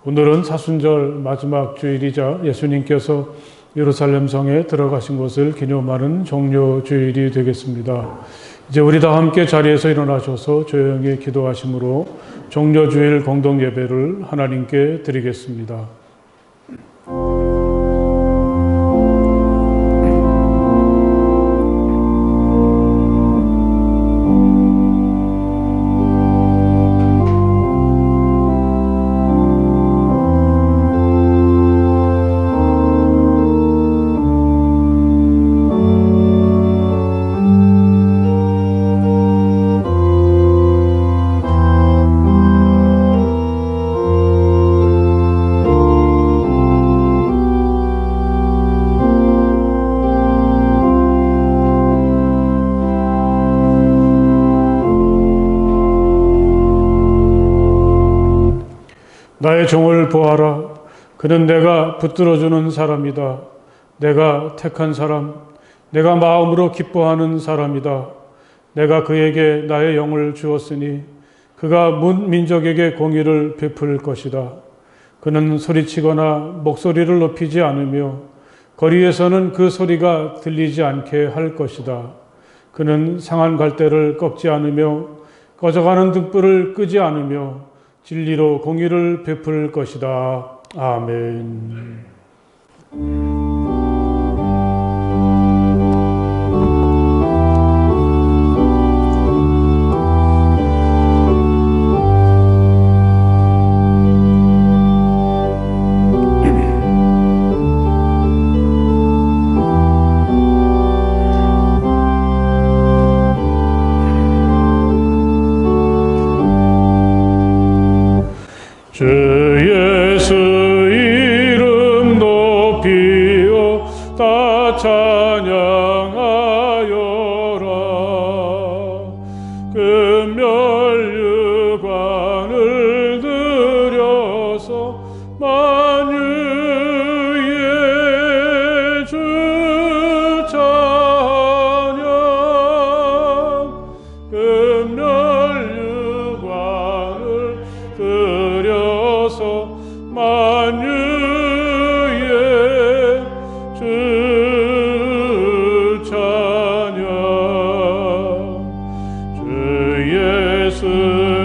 오늘은 사순절 마지막 주일이자 예수님께서 예루살렘 성에 들어가신 것을 기념하는 종려 주일이 되겠습니다. 이제 우리 다 함께 자리에서 일어나셔서 조용히 기도하심으로 종려 주일 공동 예배를 하나님께 드리겠습니다. 나의 종을 보아라. 그는 내가 붙들어주는 사람이다. 내가 택한 사람, 내가 마음으로 기뻐하는 사람이다. 내가 그에게 나의 영을 주었으니 그가 문 민족에게 공의를 베풀 것이다. 그는 소리치거나 목소리를 높이지 않으며 거리에서는 그 소리가 들리지 않게 할 것이다. 그는 상한 갈대를 꺾지 않으며 꺼져가는 등불을 끄지 않으며 진리로 공의를 베풀 것이다. 아멘. 주 예수 이름 높이어 다 찬양하여라. 금멸유관을 들여서 만유의 주 찬양. 금멸유관을 들여서 만유의 주 찬양. 주 예수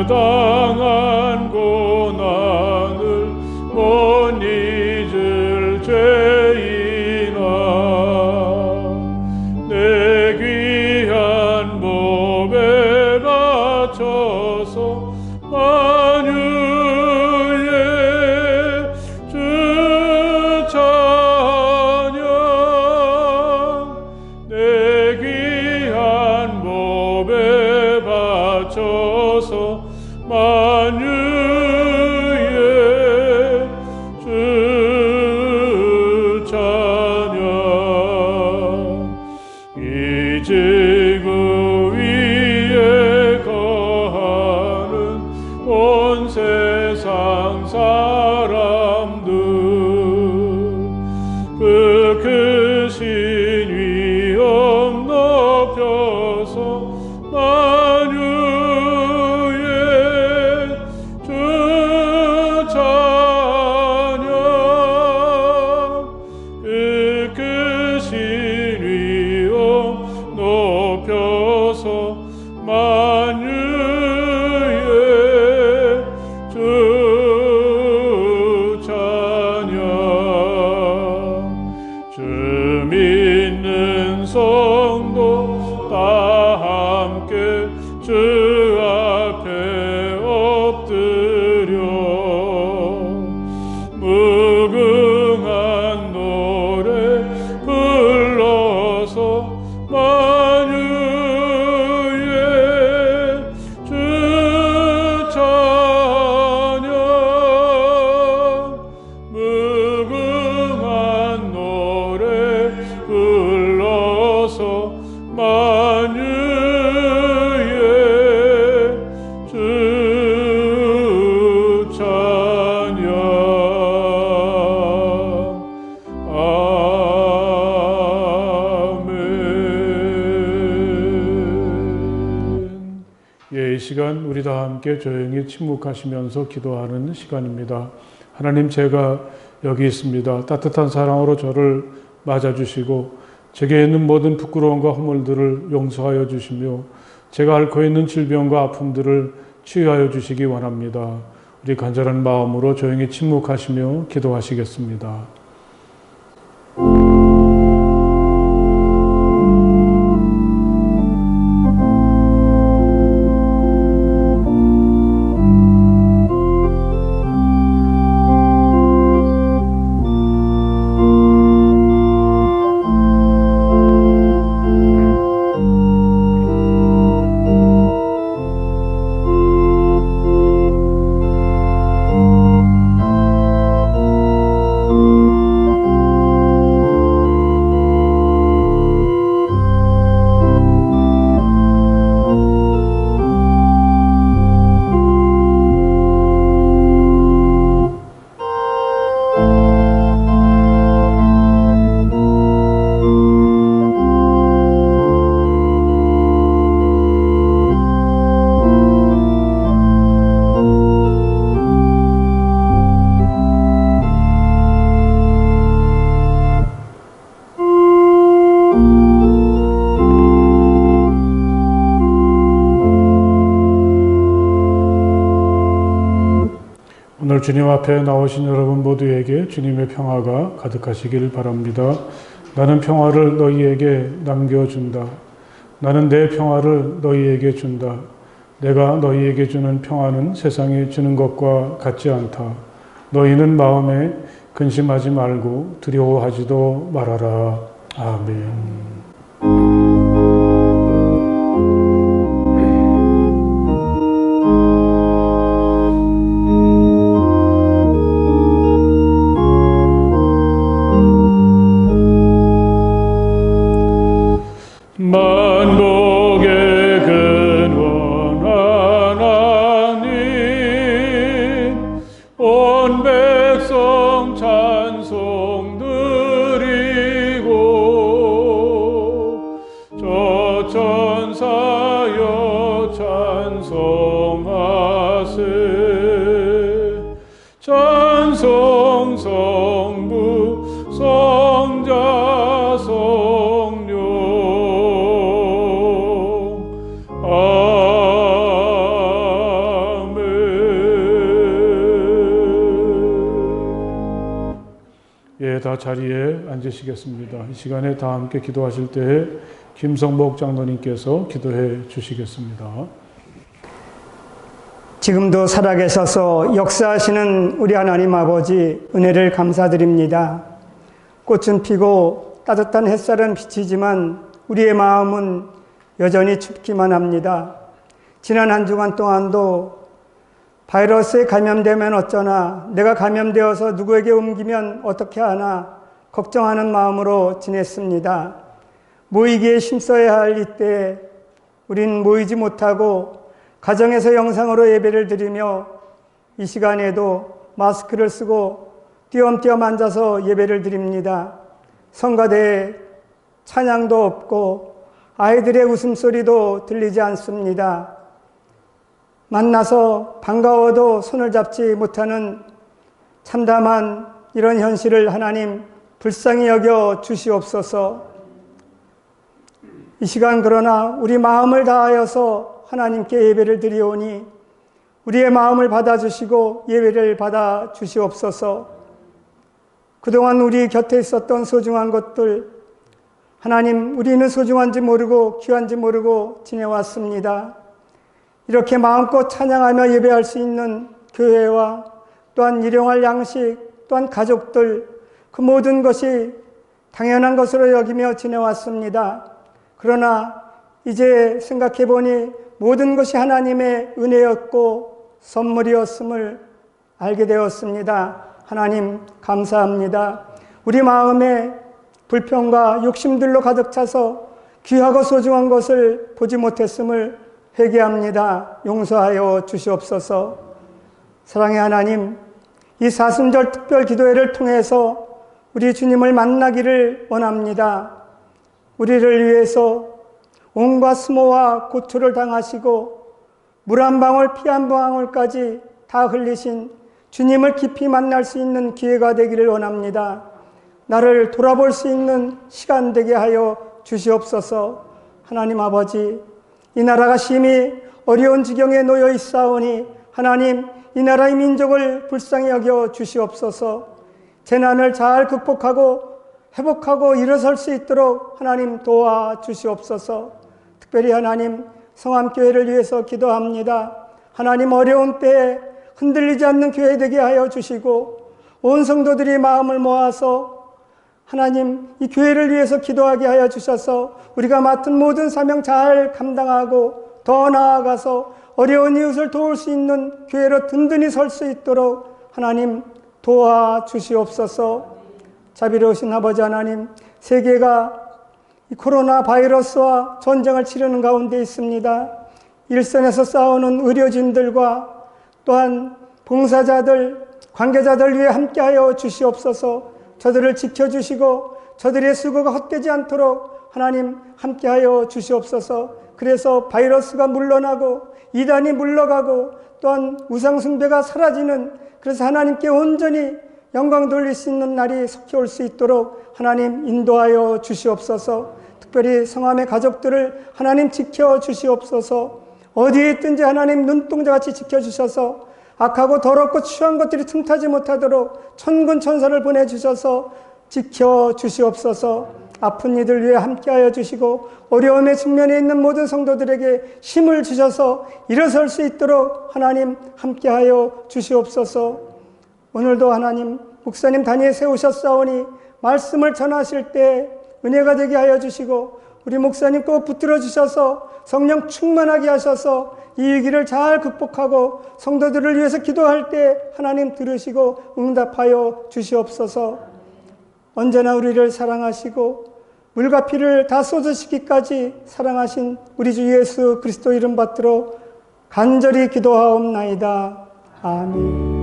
당한 고난을 못 잊을 죄인아, 내 귀한 몸에 바쳐서 만유의 주 찬양. 내 귀한 몸에 바쳐서 만유의 주 찬양. 이 지구 위에 거하는 온 세상 사람들, 그 크신 위엄 높여서 만유의 주 찬양. 그 크신 위엄 높여서 만유의 주 찬양. 주 믿는 성도 다 함께 주 앞에 엎드려 무궁한 노래 불러서 만유의 주 찬양. 무궁한 노래 불러서 만유의 주 찬양. 아멘. 이 시간 우리 다 함께 조용히 침묵하시면서 기도하는 시간입니다. 하나님, 제가 여기 있습니다. 따뜻한 사랑으로 저를 맞아주시고 제게 있는 모든 부끄러움과 허물들을 용서하여 주시며 제가 앓고 있는 질병과 아픔들을 치유하여 주시기 원합니다. 우리 간절한 마음으로 조용히 침묵하시며 기도하시겠습니다. 오늘 주님 앞에 나오신 여러분 모두에게 주님의 평화가 가득하시길 바랍니다. 나는 평화를 너희에게 남겨준다. 나는 내 평화를 너희에게 준다. 내가 너희에게 주는 평화는 세상에 주는 것과 같지 않다. 너희는 마음에 근심하지 말고 두려워하지도 말아라. 아멘. 만복의 근원 하나님, 온 백성 찬송 드리고 저 천사여 찬송하세. 찬송 성부 성자 성령 다 자리에 앉으시겠습니다. 이 시간에 다 함께 기도하실 때에 김성복 장로님께서 기도해 주시겠습니다. 지금도 살아계셔서 역사하시는 우리 하나님 아버지, 은혜를 감사드립니다. 꽃은 피고 따뜻한 햇살은 비치지만 우리의 마음은 여전히 춥기만 합니다. 지난 한 주간 동안도 바이러스에 감염되면 어쩌나, 내가 감염되어서 누구에게 옮기면 어떻게 하나 걱정하는 마음으로 지냈습니다. 모이기에 힘써야 할 이때 우린 모이지 못하고 가정에서 영상으로 예배를 드리며 이 시간에도 마스크를 쓰고 띄엄띄엄 앉아서 예배를 드립니다. 성가대에 찬양도 없고 아이들의 웃음소리도 들리지 않습니다. 만나서 반가워도 손을 잡지 못하는 참담한 이런 현실을 하나님 불쌍히 여겨 주시옵소서. 이 시간 그러나 우리 마음을 다하여서 하나님께 예배를 드리오니 우리의 마음을 받아주시고 예배를 받아 주시옵소서. 그동안 우리 곁에 있었던 소중한 것들, 하나님, 우리는 소중한지 모르고 귀한지 모르고 지내왔습니다. 이렇게 마음껏 찬양하며 예배할 수 있는 교회와 또한 일용할 양식, 또한 가족들, 그 모든 것이 당연한 것으로 여기며 지내왔습니다. 그러나 이제 생각해보니 모든 것이 하나님의 은혜였고 선물이었음을 알게 되었습니다. 하나님 감사합니다. 우리 마음에 불평과 욕심들로 가득 차서 귀하고 소중한 것을 보지 못했음을 회개합니다. 용서하여 주시옵소서. 사랑의 하나님, 이 사순절 특별 기도회를 통해서 우리 주님을 만나기를 원합니다. 우리를 위해서 온갖 수모와 고초를 당하시고 물 한 방울 피 한 방울까지 다 흘리신 주님을 깊이 만날 수 있는 기회가 되기를 원합니다. 나를 돌아볼 수 있는 시간 되게 하여 주시옵소서. 하나님 아버지, 이 나라가 심히 어려운 지경에 놓여 있사오니 하나님, 이 나라의 민족을 불쌍히 여겨 주시옵소서. 재난을 잘 극복하고 회복하고 일어설 수 있도록 하나님 도와주시옵소서. 특별히 하나님, 성암교회를 위해서 기도합니다. 하나님, 어려운 때에 흔들리지 않는 교회 되게 하여 주시고 온 성도들이 마음을 모아서 하나님, 이 교회를 위해서 기도하게 하여 주셔서 우리가 맡은 모든 사명 잘 감당하고 더 나아가서 어려운 이웃을 도울 수 있는 교회로 든든히 설 수 있도록 하나님 도와주시옵소서. 자비로우신 아버지 하나님, 세계가 이 코로나 바이러스와 전쟁을 치르는 가운데 있습니다. 일선에서 싸우는 의료진들과 또한 봉사자들, 관계자들 위해 함께하여 주시옵소서. 저들을 지켜주시고 저들의 수고가 헛되지 않도록 하나님 함께하여 주시옵소서. 그래서 바이러스가 물러나고 이단이 물러가고 또한 우상숭배가 사라지는, 그래서 하나님께 온전히 영광 돌릴 수 있는 날이 속히 올 수 있도록 하나님 인도하여 주시옵소서. 특별히 성함의 가족들을 하나님 지켜주시옵소서. 어디에 있든지 하나님 눈동자같이 지켜주셔서 악하고 더럽고 추한 것들이 틈타지 못하도록 천군 천사를 보내주셔서 지켜주시옵소서. 아픈 이들 위해 함께하여 주시고 어려움의 측면에 있는 모든 성도들에게 힘을 주셔서 일어설 수 있도록 하나님 함께하여 주시옵소서. 오늘도 하나님, 목사님 단위에 세우셨사오니 말씀을 전하실 때 은혜가 되게 하여 주시고 우리 목사님 꼭 붙들어 주셔서 성령 충만하게 하셔서 이 위기를 잘 극복하고 성도들을 위해서 기도할 때 하나님 들으시고 응답하여 주시옵소서. 언제나 우리를 사랑하시고 물과 피를 다 쏟으시기까지 사랑하신 우리 주 예수 그리스도 이름 받들어 간절히 기도하옵나이다. 아멘.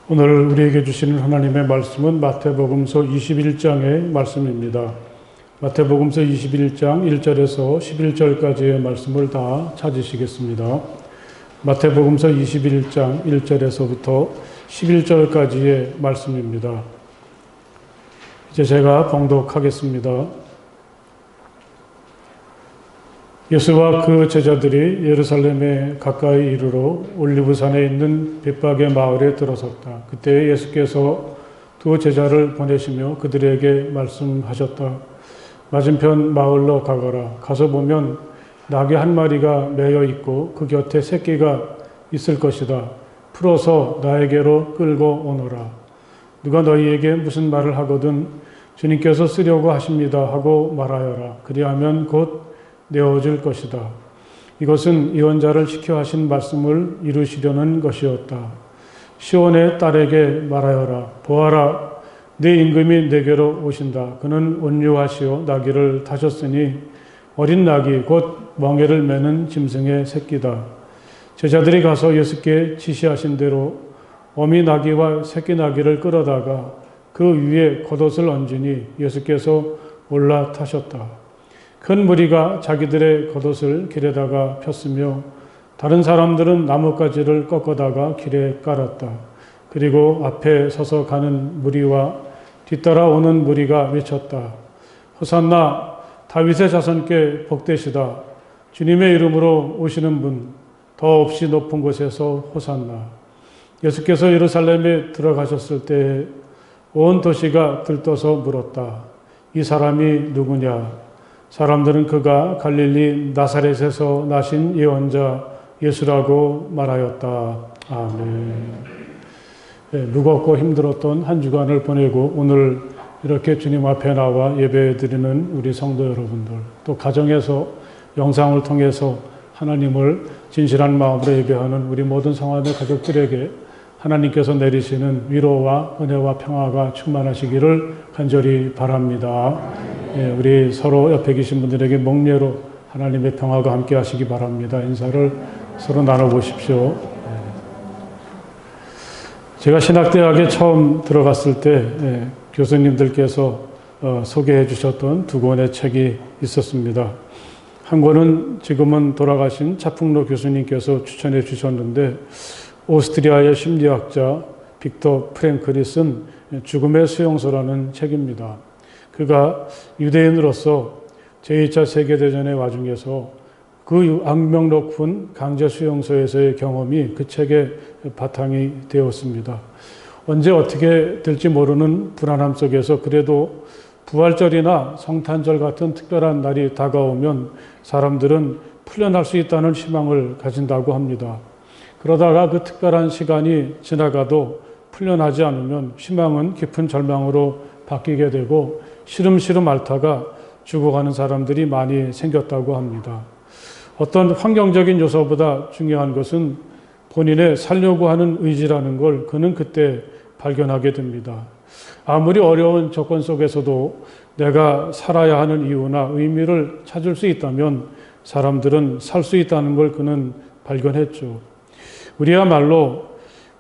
오늘 우리에게 주시는 하나님의 말씀은 마태복음서 21장의 말씀입니다. 마태복음서 21장 1절에서 11절까지의 말씀을 다 찾으시겠습니다. 마태복음서 21장 1절에서부터 11절까지의 말씀입니다. 이제 제가 봉독하겠습니다. 예수와 그 제자들이 예루살렘에 가까이 이르러 올리브산에 있는 벳박의 마을에 들어섰다. 그때 예수께서 두 제자를 보내시며 그들에게 말씀하셨다. 맞은편 마을로 가거라. 가서 보면 나귀 한 마리가 매여 있고 그 곁에 새끼가 있을 것이다. 풀어서 나에게로 끌고 오너라. 누가 너희에게 무슨 말을 하거든 주님께서 쓰려고 하십니다 하고 말하여라. 그리하면 곧 내어줄 것이다. 이것은 예언자를 시켜 하신 말씀을 이루시려는 것이었다. 시온의 딸에게 말하여라. 보아라, 네 임금이 내게로 오신다. 그는 온유하시오 나귀를 타셨으니 어린 나귀 곧 멍에를 매는 짐승의 새끼다. 제자들이 가서 예수께 지시하신 대로 어미 나귀와 새끼 나귀를 끌어다가 그 위에 겉옷을 얹으니 예수께서 올라타셨다. 큰 무리가 자기들의 겉옷을 길에다가 폈으며 다른 사람들은 나뭇가지를 꺾어다가 길에 깔았다. 그리고 앞에 서서 가는 무리와 뒤따라 오는 무리가 외쳤다. 호산나 다윗의 자손께 복되시다. 주님의 이름으로 오시는 분 더없이 높은 곳에서 호산나. 예수께서 예루살렘에 들어가셨을 때 온 도시가 들떠서 물었다. 이 사람이 누구냐? 사람들은 그가 갈릴리 나사렛에서 나신 예언자 예수라고 말하였다. 아멘. 네, 무겁고 힘들었던 한 주간을 보내고 오늘 이렇게 주님 앞에 나와 예배드리는 우리 성도 여러분들, 또 가정에서 영상을 통해서 하나님을 진실한 마음으로 예배하는 우리 모든 성화의 가족들에게 하나님께서 내리시는 위로와 은혜와 평화가 충만하시기를 간절히 바랍니다. 예, 우리 서로 옆에 계신 분들에게 몽례로 하나님의 평화가 함께 하시기 바랍니다. 인사를 서로 나눠보십시오. 제가 신학대학에 처음 들어갔을 때 교수님들께서 소개해 주셨던 두 권의 책이 있었습니다. 한 권은 지금은 돌아가신 차풍로 교수님께서 추천해 주셨는데 오스트리아의 심리학자 빅터 프랭클이 쓴 죽음의 수용소라는 책입니다. 그가 유대인으로서 제2차 세계대전의 와중에서 그 악명 높은 강제 수용소에서의 경험이 그 책의 바탕이 되었습니다. 언제 어떻게 될지 모르는 불안함 속에서 그래도 부활절이나 성탄절 같은 특별한 날이 다가오면 사람들은 풀려날 수 있다는 희망을 가진다고 합니다. 그러다가 그 특별한 시간이 지나가도 풀려나지 않으면 희망은 깊은 절망으로 바뀌게 되고 시름시름 앓다가 죽어가는 사람들이 많이 생겼다고 합니다. 어떤 환경적인 요소보다 중요한 것은 본인의 살려고 하는 의지라는 걸 그는 그때 발견하게 됩니다. 아무리 어려운 조건 속에서도 내가 살아야 하는 이유나 의미를 찾을 수 있다면 사람들은 살 수 있다는 걸 그는 발견했죠. 우리야말로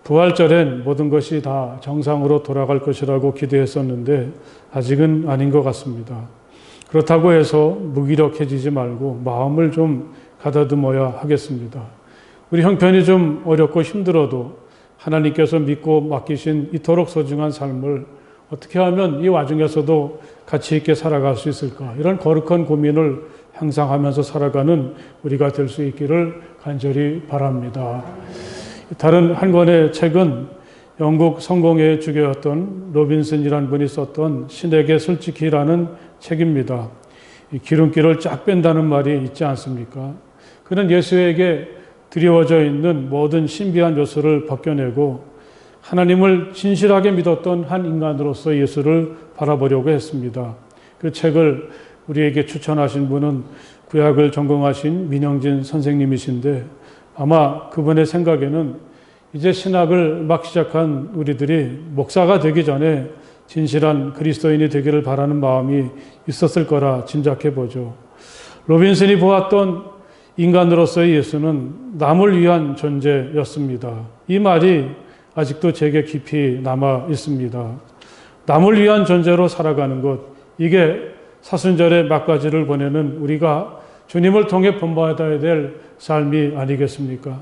부활절엔 모든 것이 다 정상으로 돌아갈 것이라고 기대했었는데 아직은 아닌 것 같습니다. 그렇다고 해서 무기력해지지 말고 마음을 좀 가다듬어야 하겠습니다. 우리 형편이 좀 어렵고 힘들어도 하나님께서 믿고 맡기신 이토록 소중한 삶을 어떻게 하면 이 와중에서도 가치 있게 살아갈 수 있을까? 이런 거룩한 고민을 항상 하면서 살아가는 우리가 될 수 있기를 간절히 바랍니다. 다른 한 권의 책은 영국 성공회의 주교였던 로빈슨이라는 분이 썼던 신에게 솔직히라는 책입니다. 기름기를 쫙 뺀다는 말이 있지 않습니까? 그는 예수에게 드리워져 있는 모든 신비한 요소를 벗겨내고 하나님을 진실하게 믿었던 한 인간으로서 예수를 바라보려고 했습니다. 그 책을 우리에게 추천하신 분은 구약을 전공하신 민영진 선생님이신데 아마 그분의 생각에는 이제 신학을 막 시작한 우리들이 목사가 되기 전에 진실한 그리스도인이 되기를 바라는 마음이 있었을 거라 짐작해 보죠. 로빈슨이 보았던 인간으로서의 예수는 남을 위한 존재였습니다. 이 말이 아직도 제게 깊이 남아 있습니다. 남을 위한 존재로 살아가는 것, 이게 사순절의 막바지를 보내는 우리가 주님을 통해 본받아야 될 삶이 아니겠습니까?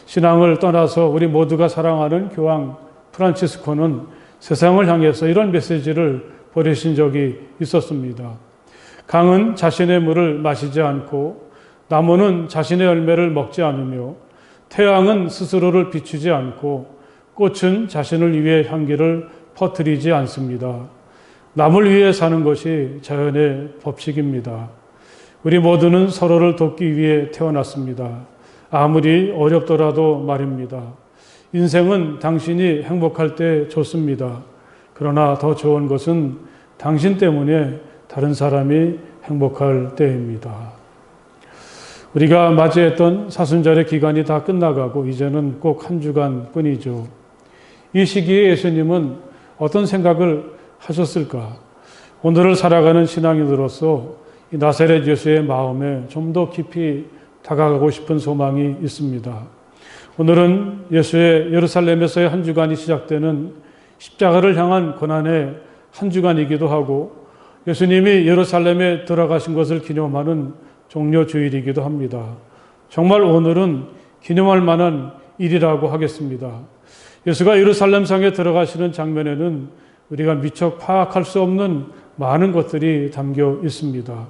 신앙을 떠나서 우리 모두가 사랑하는 교황 프란치스코는 세상을 향해서 이런 메시지를 보내신 적이 있었습니다. 강은 자신의 물을 마시지 않고 나무는 자신의 열매를 먹지 않으며 태양은 스스로를 비추지 않고 꽃은 자신을 위해 향기를 퍼뜨리지 않습니다. 남을 위해 사는 것이 자연의 법칙입니다. 우리 모두는 서로를 돕기 위해 태어났습니다. 아무리 어렵더라도 말입니다. 인생은 당신이 행복할 때 좋습니다. 그러나 더 좋은 것은 당신 때문에 다른 사람이 행복할 때입니다. 우리가 맞이했던 사순절의 기간이 다 끝나가고 이제는 꼭 한 주간 뿐이죠. 이 시기에 예수님은 어떤 생각을 하셨을까? 오늘을 살아가는 신앙인으로서 이 나사렛 예수의 마음에 좀 더 깊이 다가가고 싶은 소망이 있습니다. 오늘은 예수의 예루살렘에서의 한 주간이 시작되는 십자가를 향한 고난의 한 주간이기도 하고 예수님이 예루살렘에 들어가신 것을 기념하는 종료주일이기도 합니다. 정말 오늘은 기념할 만한 일이라고 하겠습니다. 예수가 예루살렘 성에 들어가시는 장면에는 우리가 미처 파악할 수 없는 많은 것들이 담겨 있습니다.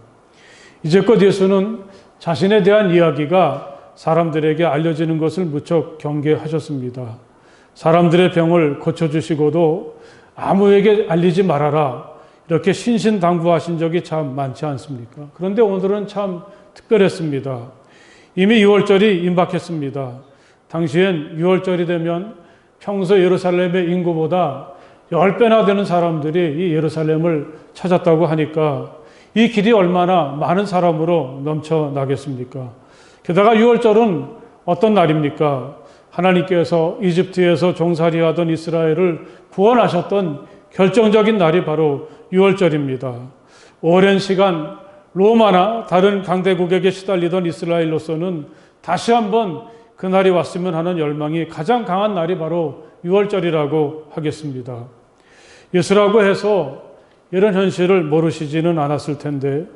이제껏 예수는 자신에 대한 이야기가 사람들에게 알려지는 것을 무척 경계하셨습니다. 사람들의 병을 고쳐주시고도 아무에게 알리지 말아라, 이렇게 신신당부하신 적이 참 많지 않습니까? 그런데 오늘은 참 특별했습니다. 이미 유월절이 임박했습니다. 당시엔 유월절이 되면 평소 예루살렘의 인구보다 10배나 되는 사람들이 이 예루살렘을 찾았다고 하니까 이 길이 얼마나 많은 사람으로 넘쳐나겠습니까? 게다가 유월절은 어떤 날입니까? 하나님께서 이집트에서 종살이하던 이스라엘을 구원하셨던 결정적인 날이 바로 유월절입니다. 오랜 시간 로마나 다른 강대국에게 시달리던 이스라엘로서는 다시 한번 그날이 왔으면 하는 열망이 가장 강한 날이 바로 유월절이라고 하겠습니다. 예수라고 해서 이런 현실을 모르시지는 않았을 텐데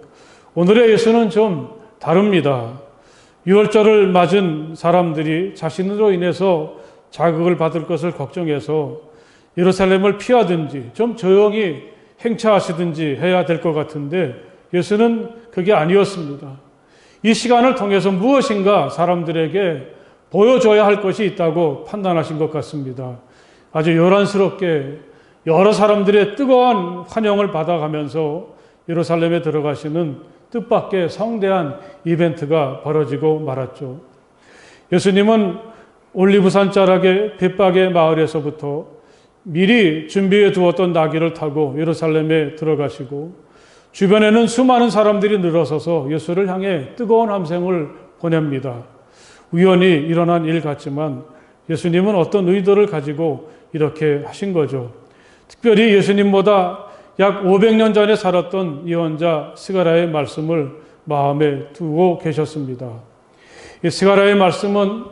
오늘의 예수는 좀 다릅니다. 유월절을 맞은 사람들이 자신으로 인해서 자극을 받을 것을 걱정해서 예루살렘을 피하든지 좀 조용히 행차하시든지 해야 될 것 같은데 예수는 그게 아니었습니다. 이 시간을 통해서 무엇인가 사람들에게 보여줘야 할 것이 있다고 판단하신 것 같습니다. 아주 요란스럽게 여러 사람들의 뜨거운 환영을 받아가면서 예루살렘에 들어가시는 뜻밖의 성대한 이벤트가 벌어지고 말았죠. 예수님은 올리브산 자락의 벳박의 마을에서부터 미리 준비해 두었던 나귀를 타고 예루살렘에 들어가시고 주변에는 수많은 사람들이 늘어서서 예수를 향해 뜨거운 함성을 보냅니다. 우연히 일어난 일 같지만 예수님은 어떤 의도를 가지고 이렇게 하신 거죠. 특별히 예수님보다 약 500년 전에 살았던 예언자 스가랴의 말씀을 마음에 두고 계셨습니다. 이 스가랴의 말씀은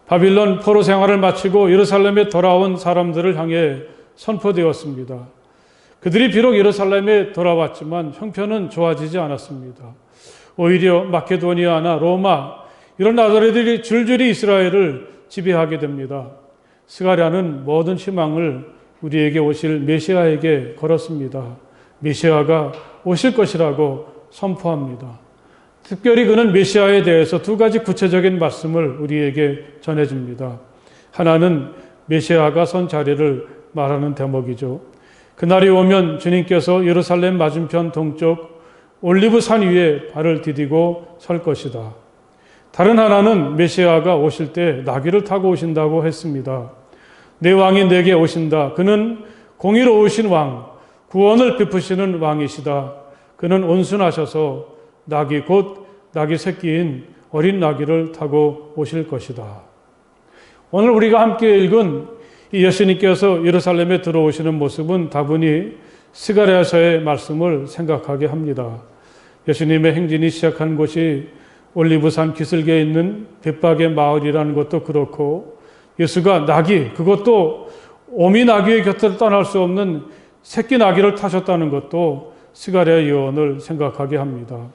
바빌론 포로 생활을 마치고 예루살렘에 돌아온 사람들을 향해 선포되었습니다. 그들이 비록 예루살렘에 돌아왔지만 형편은 좋아지지 않았습니다. 오히려 마케도니아나 로마 이런 나라들이 줄줄이 이스라엘을 지배하게 됩니다. 스가랴는 모든 희망을 우리에게 오실 메시아에게 걸었습니다. 메시아가 오실 것이라고 선포합니다. 특별히 그는 메시아에 대해서 두 가지 구체적인 말씀을 우리에게 전해줍니다. 하나는 메시아가 선 자리를 말하는 대목이죠. 그날이 오면 주님께서 예루살렘 맞은편 동쪽 올리브산 위에 발을 디디고 설 것이다. 다른 하나는 메시아가 오실 때 나귀를 타고 오신다고 했습니다. 내 왕이 내게 오신다. 그는 공의로우신 왕, 구원을 베푸시는 왕이시다. 그는 온순하셔서 나귀 곧 나귀 새끼인 어린 나귀를 타고 오실 것이다. 오늘 우리가 함께 읽은 이 예수님께서 예루살렘에 들어오시는 모습은 다분히 스가랴서의 말씀을 생각하게 합니다. 예수님의 행진이 시작한 곳이 올리브산 기슭에 있는 벳박의 마을이라는 것도 그렇고 예수가 나귀, 그것도 오미 나귀의 곁을 떠날 수 없는 새끼 나귀를 타셨다는 것도 스가랴의 예언을 생각하게 합니다.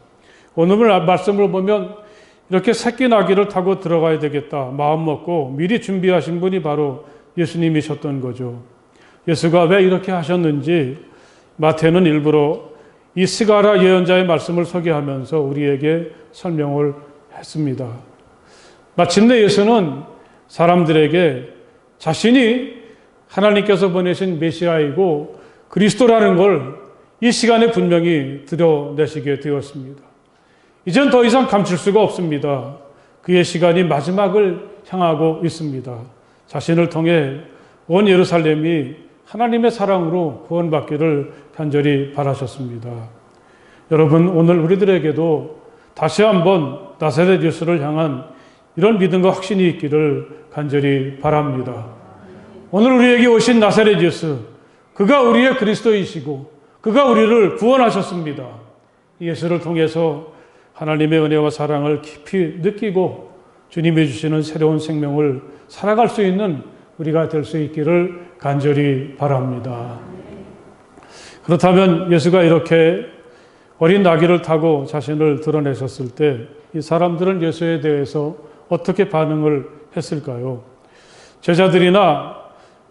오늘 말씀을 보면 이렇게 새끼 나귀를 타고 들어가야 되겠다 마음 먹고 미리 준비하신 분이 바로 예수님이셨던 거죠. 예수가 왜 이렇게 하셨는지 마태는 일부러 이 스가랴 예언자의 말씀을 소개하면서 우리에게 설명을 했습니다. 마침내 예수는 사람들에게 자신이 하나님께서 보내신 메시아이고 그리스도라는 걸 이 시간에 분명히 드러내시게 되었습니다. 이젠 더 이상 감출 수가 없습니다. 그의 시간이 마지막을 향하고 있습니다. 자신을 통해 온 예루살렘이 하나님의 사랑으로 구원받기를 간절히 바라셨습니다. 여러분, 오늘 우리들에게도 다시 한번 나사렛 예수를 향한 이런 믿음과 확신이 있기를 간절히 바랍니다. 오늘 우리에게 오신 나사렛 예수, 그가 우리의 그리스도이시고 그가 우리를 구원하셨습니다. 예수를 통해서 하나님의 은혜와 사랑을 깊이 느끼고 주님이 주시는 새로운 생명을 살아갈 수 있는 우리가 될 수 있기를 간절히 바랍니다. 그렇다면 예수가 이렇게 어린 나귀를 타고 자신을 드러내셨을 때 이 사람들은 예수에 대해서 어떻게 반응을 했을까요? 제자들이나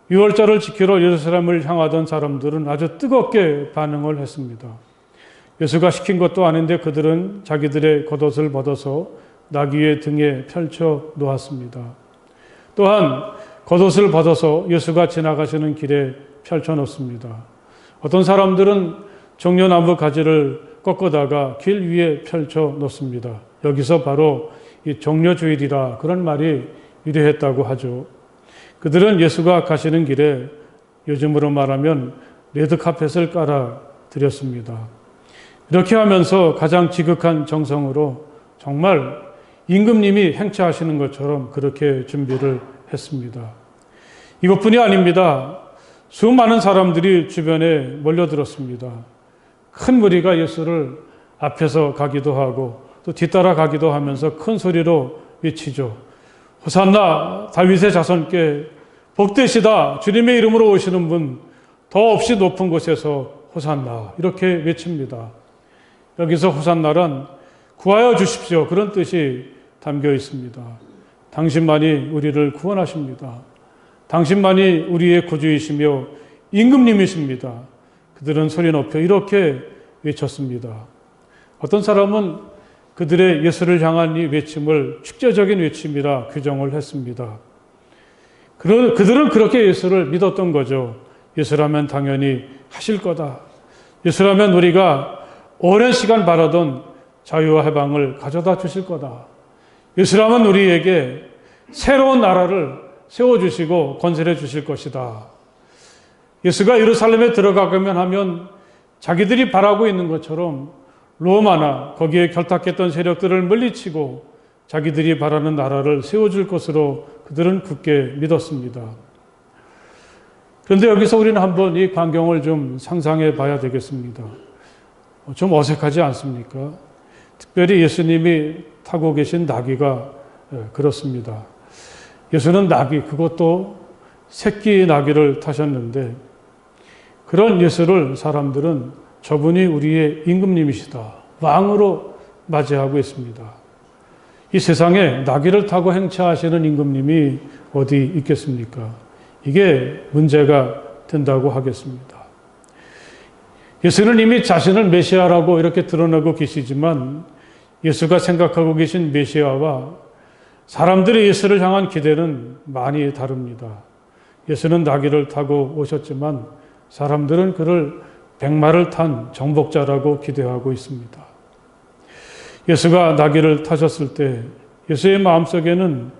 유월절을 지키러 예루살렘을 향하던 사람들은 아주 뜨겁게 반응을 했습니다. 예수가 시킨 것도 아닌데 그들은 자기들의 겉옷을 벗어서 나귀의 등에 펼쳐 놓았습니다. 또한 겉옷을 벗어서 예수가 지나가시는 길에 펼쳐 놓습니다. 어떤 사람들은 종려나무 가지를 꺾어다가 길 위에 펼쳐 놓습니다. 여기서 바로 이 종려주일이라 그런 말이 유래했다고 하죠. 그들은 예수가 가시는 길에 요즘으로 말하면 레드카펫을 깔아 드렸습니다. 이렇게 하면서 가장 지극한 정성으로 정말 임금님이 행차하시는 것처럼 그렇게 준비를 했습니다. 이것뿐이 아닙니다. 수많은 사람들이 주변에 몰려들었습니다. 큰 무리가 예수를 앞에서 가기도 하고 또 뒤따라 가기도 하면서 큰 소리로 외치죠. 호산나 다윗의 자손께 복되시다. 주님의 이름으로 오시는 분 더 없이 높은 곳에서 호산나 이렇게 외칩니다. 여기서 호산나란 구하여 주십시오 그런 뜻이 담겨 있습니다. 당신만이 우리를 구원하십니다. 당신만이 우리의 구주이시며 임금님이십니다. 그들은 소리 높여 이렇게 외쳤습니다. 어떤 사람은 그들의 예수를 향한 이 외침을 축제적인 외침이라 규정을 했습니다. 그들은 그렇게 예수를 믿었던 거죠. 예수라면 당연히 하실 거다. 예수라면 우리가 오랜 시간 바라던 자유와 해방을 가져다 주실 거다. 예수라면 우리에게 새로운 나라를 세워주시고 건설해 주실 것이다. 예수가 예루살렘에 들어가기만 하면 자기들이 바라고 있는 것처럼 로마나 거기에 결탁했던 세력들을 물리치고 자기들이 바라는 나라를 세워줄 것으로 그들은 굳게 믿었습니다. 그런데 여기서 우리는 한번 이 광경을 좀 상상해 봐야 되겠습니다. 좀 어색하지 않습니까? 특별히 예수님이 타고 계신 나귀가 그렇습니다. 예수는 나귀, 그것도 새끼 나귀를 타셨는데 그런 예수를 사람들은 저분이 우리의 임금님이시다. 왕으로 맞이하고 있습니다. 이 세상에 나귀를 타고 행차하시는 임금님이 어디 있겠습니까? 이게 문제가 된다고 하겠습니다. 예수는 이미 자신을 메시아라고 이렇게 드러내고 계시지만 예수가 생각하고 계신 메시아와 사람들의 예수를 향한 기대는 많이 다릅니다. 예수는 나귀를 타고 오셨지만 사람들은 그를 백마를 탄 정복자라고 기대하고 있습니다. 예수가 나귀를 타셨을 때 예수의 마음속에는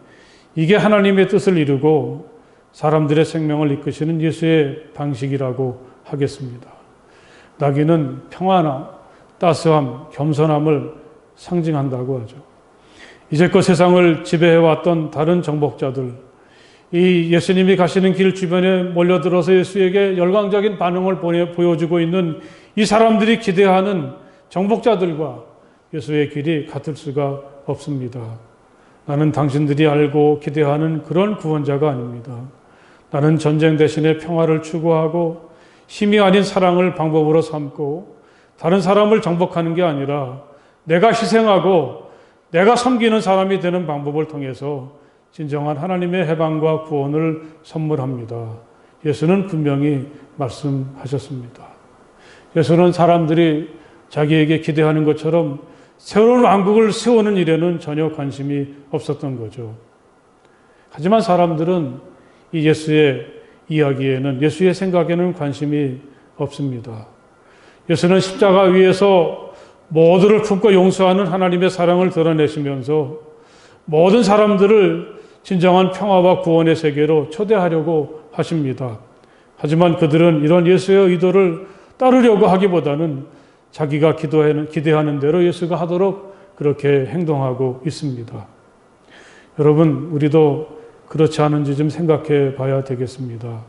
이게 하나님의 뜻을 이루고 사람들의 생명을 이끄시는 예수의 방식이라고 하겠습니다. 나귀는 평화나 따스함, 겸손함을 상징한다고 하죠. 이제껏 세상을 지배해왔던 다른 정복자들, 이 예수님이 가시는 길 주변에 몰려들어서 예수에게 열광적인 반응을 보여주고 있는 이 사람들이 기대하는 정복자들과 예수의 길이 같을 수가 없습니다. 나는 당신들이 알고 기대하는 그런 구원자가 아닙니다. 나는 전쟁 대신에 평화를 추구하고 힘이 아닌 사랑을 방법으로 삼고 다른 사람을 정복하는 게 아니라 내가 희생하고 내가 섬기는 사람이 되는 방법을 통해서 진정한 하나님의 해방과 구원을 선물합니다. 예수는 분명히 말씀하셨습니다. 예수는 사람들이 자기에게 기대하는 것처럼 새로운 왕국을 세우는 일에는 전혀 관심이 없었던 거죠. 하지만 사람들은 이 예수의 이야기에는, 예수의 생각에는 관심이 없습니다. 예수는 십자가 위에서 모두를 품고 용서하는 하나님의 사랑을 드러내시면서 모든 사람들을 진정한 평화와 구원의 세계로 초대하려고 하십니다. 하지만 그들은 이런 예수의 의도를 따르려고 하기보다는 자기가 기대하는 대로 예수가 하도록 그렇게 행동하고 있습니다. 여러분, 우리도 그렇지 않은지 좀 생각해 봐야 되겠습니다.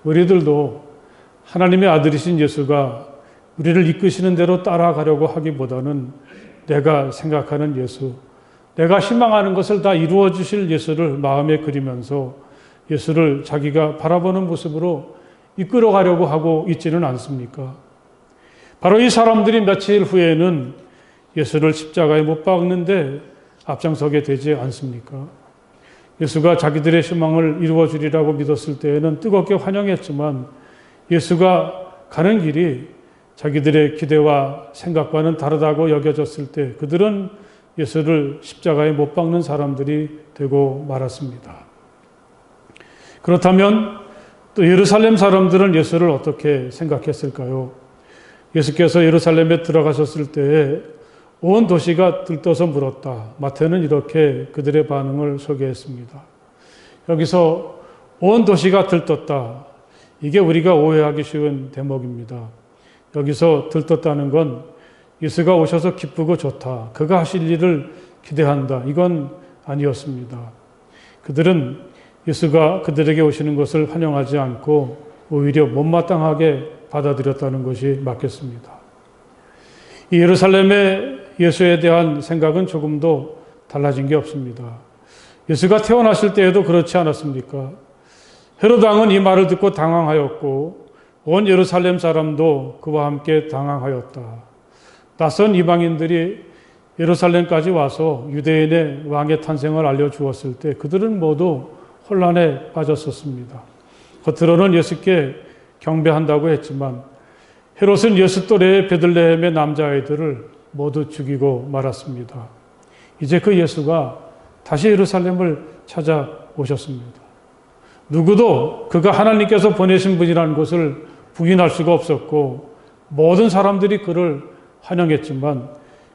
우리들도 하나님의 아들이신 예수가 우리를 이끄시는 대로 따라가려고 하기보다는 내가 생각하는 예수, 내가 희망하는 것을 다 이루어 주실 예수를 마음에 그리면서 예수를 자기가 바라보는 모습으로 이끌어 가려고 하고 있지는 않습니까? 바로 이 사람들이 며칠 후에는 예수를 십자가에 못 박는데 앞장서게 되지 않습니까? 예수가 자기들의 희망을 이루어 주리라고 믿었을 때에는 뜨겁게 환영했지만 예수가 가는 길이 자기들의 기대와 생각과는 다르다고 여겨졌을 때 그들은 예수를 십자가에 못 박는 사람들이 되고 말았습니다. 그렇다면 또 예루살렘 사람들은 예수를 어떻게 생각했을까요? 예수께서 예루살렘에 들어가셨을 때에 온 도시가 들떠서 물었다. 마태는 이렇게 그들의 반응을 소개했습니다. 여기서 온 도시가 들떴다. 이게 우리가 오해하기 쉬운 대목입니다. 여기서 들떴다는 건 예수가 오셔서 기쁘고 좋다. 그가 하실 일을 기대한다. 이건 아니었습니다. 그들은 예수가 그들에게 오시는 것을 환영하지 않고 오히려 못마땅하게 받아들였다는 것이 맞겠습니다. 이 예루살렘의 예수에 대한 생각은 조금도 달라진 게 없습니다. 예수가 태어나실 때에도 그렇지 않았습니까? 헤롯 왕은 이 말을 듣고 당황하였고 온 예루살렘 사람도 그와 함께 당황하였다. 낯선 이방인들이 예루살렘까지 와서 유대인의 왕의 탄생을 알려주었을 때 그들은 모두 혼란에 빠졌었습니다. 겉으로는 예수께 경배한다고 했지만 헤롯은 예수 또래의 베들레헴의 남자아이들을 모두 죽이고 말았습니다. 이제 그 예수가 다시 예루살렘을 찾아오셨습니다. 누구도 그가 하나님께서 보내신 분이라는 것을 부인할 수가 없었고 모든 사람들이 그를 환영했지만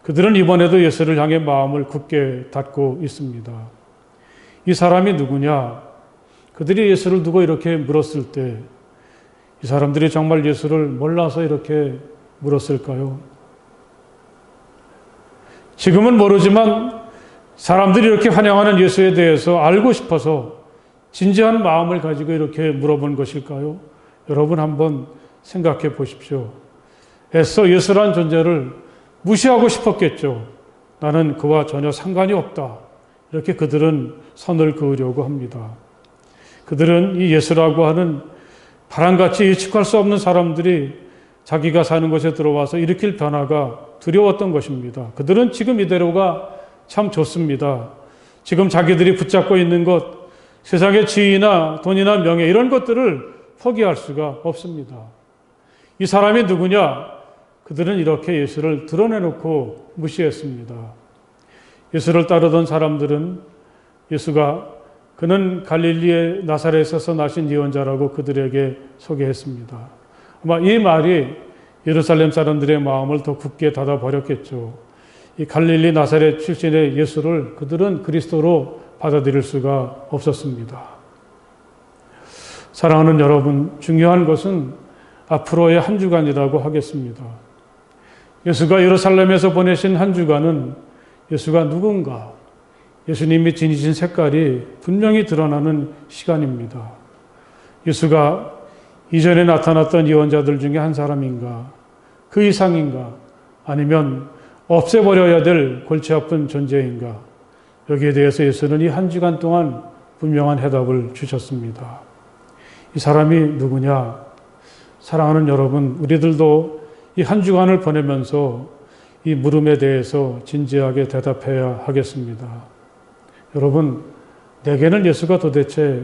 그들은 이번에도 예수를 향해 마음을 굳게 닫고 있습니다. 이 사람이 누구냐? 그들이 예수를 두고 이렇게 물었을 때 이 사람들이 정말 예수를 몰라서 이렇게 물었을까요? 지금은 모르지만 사람들이 이렇게 환영하는 예수에 대해서 알고 싶어서 진지한 마음을 가지고 이렇게 물어본 것일까요? 여러분 한번 생각해 보십시오. 애써 예수란 존재를 무시하고 싶었겠죠. 나는 그와 전혀 상관이 없다. 이렇게 그들은 선을 그으려고 합니다. 그들은 이 예수라고 하는 바람같이 예측할 수 없는 사람들이 자기가 사는 곳에 들어와서 일으킬 변화가 두려웠던 것입니다. 그들은 지금 이대로가 참 좋습니다. 지금 자기들이 붙잡고 있는 것, 세상의 지위나 돈이나 명예 이런 것들을 포기할 수가 없습니다. 이 사람이 누구냐? 그들은 이렇게 예수를 드러내놓고 무시했습니다. 예수를 따르던 사람들은 예수가 그는 갈릴리의 나사렛에서 나신 예언자라고 그들에게 소개했습니다. 아마 이 말이 예루살렘 사람들의 마음을 더 굳게 닫아버렸겠죠. 이 갈릴리 나사렛 출신의 예수를 그들은 그리스도로 받아들일 수가 없었습니다. 사랑하는 여러분, 중요한 것은 앞으로의 한 주간이라고 하겠습니다. 예수가 예루살렘에서 보내신 한 주간은 예수가 누군가, 예수님이 지니신 색깔이 분명히 드러나는 시간입니다. 예수가 이전에 나타났던 예언자들 중에 한 사람인가, 그 이상인가, 아니면 없애버려야 될 골치 아픈 존재인가, 여기에 대해서 예수는 이 한 주간 동안 분명한 해답을 주셨습니다. 이 사람이 누구냐? 사랑하는 여러분, 우리들도 이 한 주간을 보내면서 이 물음에 대해서 진지하게 대답해야 하겠습니다. 여러분, 내게는 예수가 도대체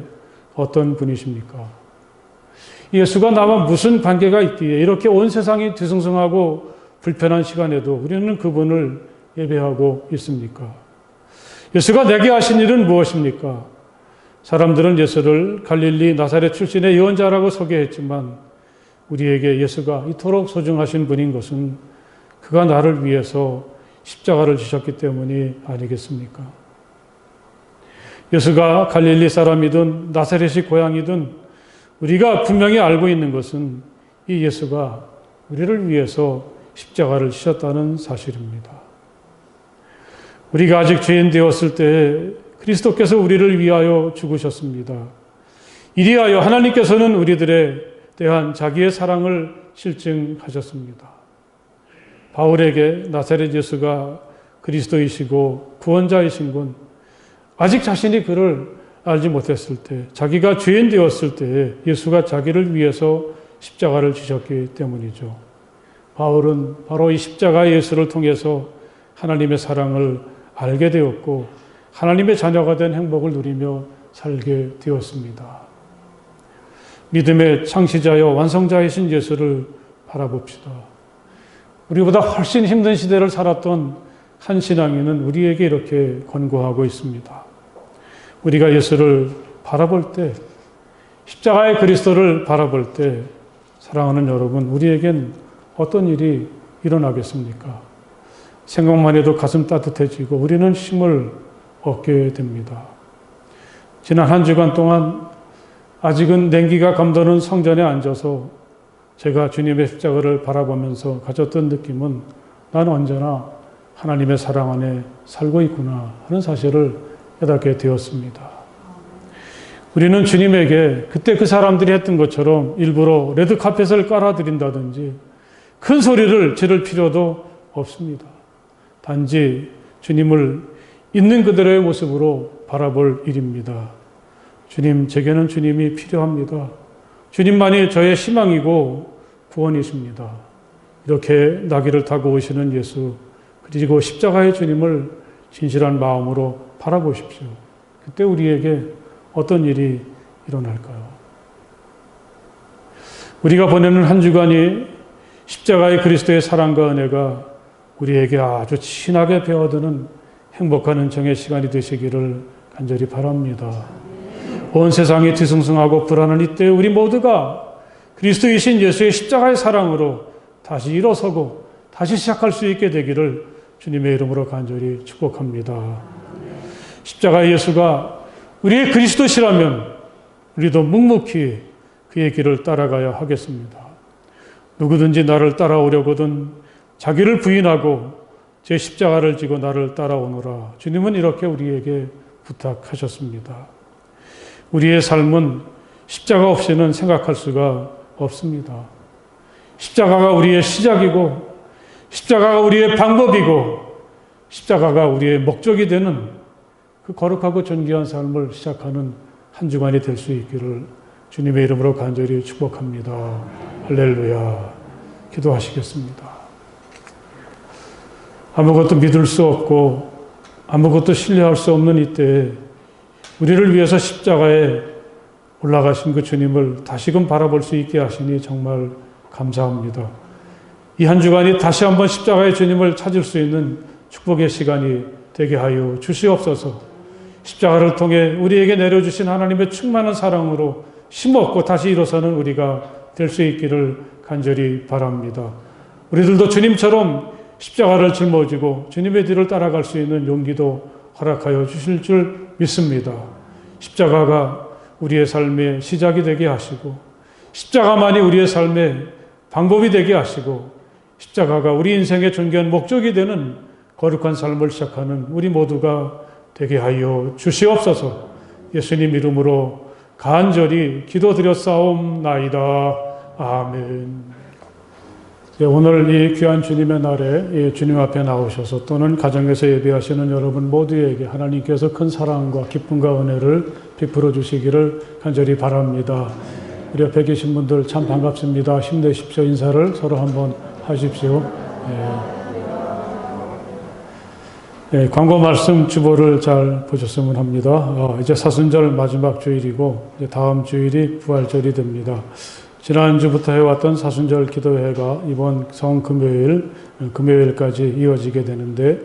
어떤 분이십니까? 예수가 나와 무슨 관계가 있기에 이렇게 온 세상이 뒤숭숭하고 불편한 시간에도 우리는 그분을 예배하고 있습니까? 예수가 내게 하신 일은 무엇입니까? 사람들은 예수를 갈릴리 나사렛 출신의 예언자라고 소개했지만 우리에게 예수가 이토록 소중하신 분인 것은 그가 나를 위해서 십자가를 지셨기 때문이 아니겠습니까? 예수가 갈릴리 사람이든 나사렛이 고향이든 우리가 분명히 알고 있는 것은 이 예수가 우리를 위해서 십자가를 지셨다는 사실입니다. 우리가 아직 죄인 되었을 때 그리스도께서 우리를 위하여 죽으셨습니다. 이리하여 하나님께서는 우리들에 대한 자기의 사랑을 실증하셨습니다. 바울에게 나사렛 예수가 그리스도이시고 구원자이신 건 아직 자신이 그를 알지 못했을 때, 자기가 죄인 되었을 때 예수가 자기를 위해서 십자가를 지셨기 때문이죠. 바울은 바로 이 십자가의 예수를 통해서 하나님의 사랑을 알게 되었고 하나님의 자녀가 된 행복을 누리며 살게 되었습니다. 믿음의 창시자여 완성자이신 예수를 바라봅시다. 우리보다 훨씬 힘든 시대를 살았던 한 신앙인은 우리에게 이렇게 권고하고 있습니다. 우리가 예수를 바라볼 때, 십자가의 그리스도를 바라볼 때, 사랑하는 여러분, 우리에겐 어떤 일이 일어나겠습니까? 생각만 해도 가슴 따뜻해지고 우리는 힘을 얻게 됩니다. 지난 한 주간 동안 아직은 냉기가 감도는 성전에 앉아서 제가 주님의 십자가를 바라보면서 가졌던 느낌은 난 언제나 하나님의 사랑 안에 살고 있구나 하는 사실을 깨닫게 되었습니다. 우리는 주님에게 그때 그 사람들이 했던 것처럼 일부러 레드카펫을 깔아드린다든지 큰 소리를 지를 필요도 없습니다. 단지 주님을 있는 그대로의 모습으로 바라볼 일입니다. 주님, 제게는 주님이 필요합니다. 주님만이 저의 희망이고 구원이십니다. 이렇게 나귀를 타고 오시는 예수, 그리고 십자가의 주님을 진실한 마음으로 바라보십시오. 그때 우리에게 어떤 일이 일어날까요? 우리가 보내는 한 주간이 십자가의 그리스도의 사랑과 은혜가 우리에게 아주 진하게 배어드는 행복한 은총의 시간이 되시기를 간절히 바랍니다. 온 세상이 뒤숭숭하고 불안한 이때 우리 모두가 그리스도이신 예수의 십자가의 사랑으로 다시 일어서고 다시 시작할 수 있게 되기를 주님의 이름으로 간절히 축복합니다. 십자가의 예수가 우리의 그리스도시라면 우리도 묵묵히 그의 길을 따라가야 하겠습니다. 누구든지 나를 따라오려거든 자기를 부인하고 제 십자가를 지고 나를 따라오노라. 주님은 이렇게 우리에게 부탁하셨습니다. 우리의 삶은 십자가 없이는 생각할 수가 없습니다. 십자가가 우리의 시작이고 십자가가 우리의 방법이고 십자가가 우리의 목적이 되는 그 거룩하고 존귀한 삶을 시작하는 한 주간이 될 수 있기를 주님의 이름으로 간절히 축복합니다. 할렐루야. 기도하시겠습니다. 아무것도 믿을 수 없고 아무것도 신뢰할 수 없는 이때에 우리를 위해서 십자가에 올라가신 그 주님을 다시금 바라볼 수 있게 하시니 정말 감사합니다. 이 한 주간이 다시 한번 십자가의 주님을 찾을 수 있는 축복의 시간이 되게 하여 주시옵소서. 십자가를 통해 우리에게 내려주신 하나님의 충만한 사랑으로 힘없고 다시 일어서는 우리가 될 수 있기를 간절히 바랍니다. 우리들도 주님처럼 십자가를 짊어지고 주님의 뒤를 따라갈 수 있는 용기도 허락하여 주실 줄 믿습니다. 십자가가 우리의 삶의 시작이 되게 하시고 십자가만이 우리의 삶의 방법이 되게 하시고 십자가가 우리 인생의 존귀한 목적이 되는 거룩한 삶을 시작하는 우리 모두가 되게 하여 주시옵소서. 예수님 이름으로 간절히 기도드렸사옵나이다. 아멘. 오늘 이 귀한 주님의 날에 주님 앞에 나오셔서 또는 가정에서 예배하시는 여러분 모두에게 하나님께서 큰 사랑과 기쁨과 은혜를 베풀어 주시기를 간절히 바랍니다. 우리 옆에 계신 분들 참 반갑습니다. 힘내십시오. 인사를 서로 한번 하십시오. 광고 말씀 주보를 잘 보셨으면 합니다. 이제 사순절 마지막 주일이고 이제 다음 주일이 부활절이 됩니다. 지난주부터 해왔던 사순절 기도회가 이번 금요일까지 이어지게 되는데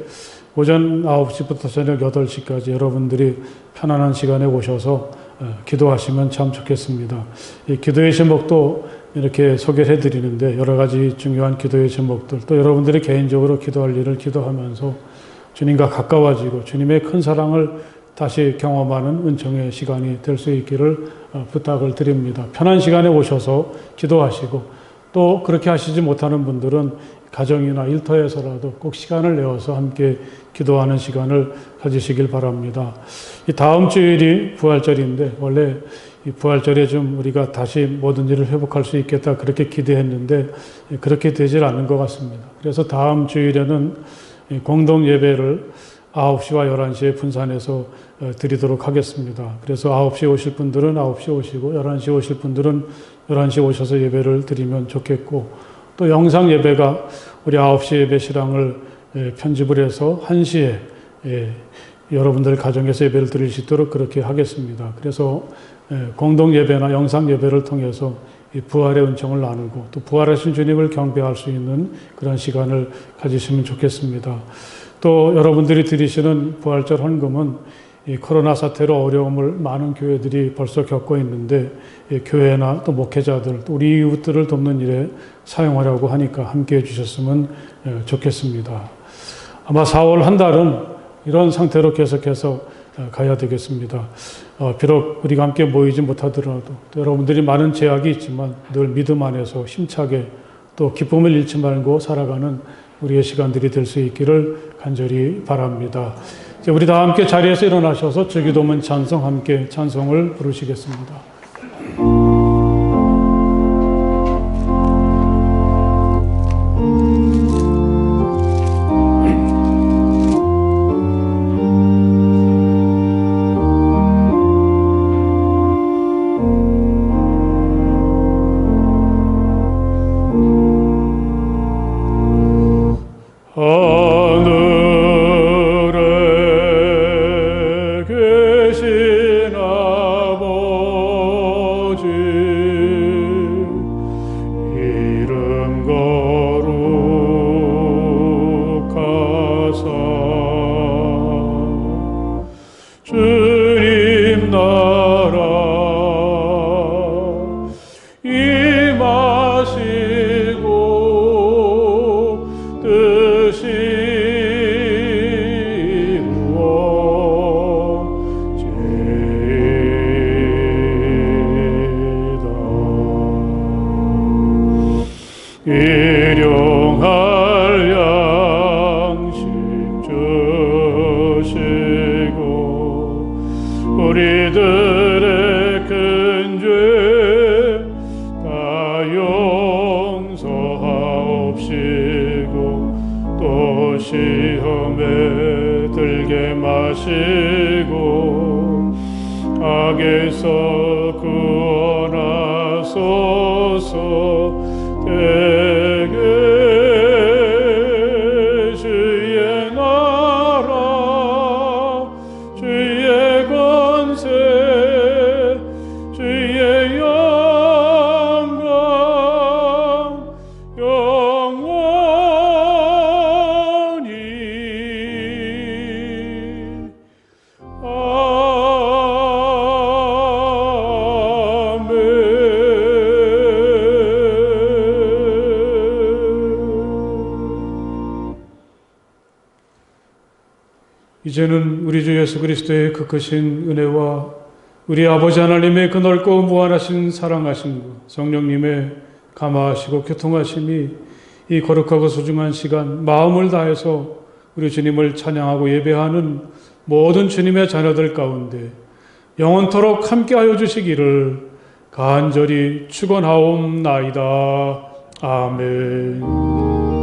오전 9시부터 저녁 8시까지 여러분들이 편안한 시간에 오셔서 기도하시면 참 좋겠습니다. 이 기도의 제목도 이렇게 소개를 해드리는데 여러 가지 중요한 기도의 제목들 또 여러분들이 개인적으로 기도할 일을 기도하면서 주님과 가까워지고 주님의 큰 사랑을 다시 경험하는 은총의 시간이 될 수 있기를 부탁을 드립니다. 편한 시간에 오셔서 기도하시고 또 그렇게 하시지 못하는 분들은 가정이나 일터에서라도 꼭 시간을 내어서 함께 기도하는 시간을 가지시길 바랍니다. 이 다음 주일이 부활절인데 원래 이 부활절에 좀 우리가 다시 모든 일을 회복할 수 있겠다 그렇게 기대했는데 그렇게 되질 않은 것 같습니다. 그래서 다음 주일에는 공동 예배를 9시와 11시에 분산해서 드리도록 하겠습니다. 그래서 9시에 오실 분들은 9시에 오시고 11시에 오실 분들은 11시에 오셔서 예배를 드리면 좋겠고 또 영상 예배가 우리 9시 예배 시랑을 편집을 해서 1시에 여러분들 가정에서 예배를 드릴 수 있도록 그렇게 하겠습니다. 그래서 공동 예배나 영상 예배를 통해서 부활의 은총을 나누고 또 부활하신 주님을 경배할 수 있는 그런 시간을 가지시면 좋겠습니다. 또 여러분들이 드리시는 부활절 헌금은 이 코로나 사태로 어려움을 많은 교회들이 벌써 겪고 있는데 교회나 또 목회자들 또 우리 이웃들을 돕는 일에 사용하려고 하니까 함께해 주셨으면 좋겠습니다. 아마 4월 한 달은 이런 상태로 계속해서 가야 되겠습니다. 비록 우리가 함께 모이지 못하더라도 또 여러분들이 많은 제약이 있지만 늘 믿음 안에서 힘차게 또 기쁨을 잃지 말고 살아가는 우리의 시간들이 될 수 있기를 간절히 바랍니다. 이제 우리 다 함께 자리에서 일어나셔서 주기도문 찬송 함께 찬송을 부르시겠습니다. 일용할 양식 주시고 우리들의 큰 죄 다 용서하옵시고 또 시험에 들게 마시고 악에서 구원하소서. 대개 주의 나라 주의 권세 주의 영광 영원히 이제는 우리 주 예수 그리스도의 그 크신 은혜와 우리 아버지 하나님의 그 넓고 무한하신 사랑하심과 성령님의 감화하시고 교통하심이 이 거룩하고 소중한 시간 마음을 다해서 우리 주님을 찬양하고 예배하는 모든 주님의 자녀들 가운데 영원토록 함께하여 주시기를 간절히 축원하옵나이다. 아멘.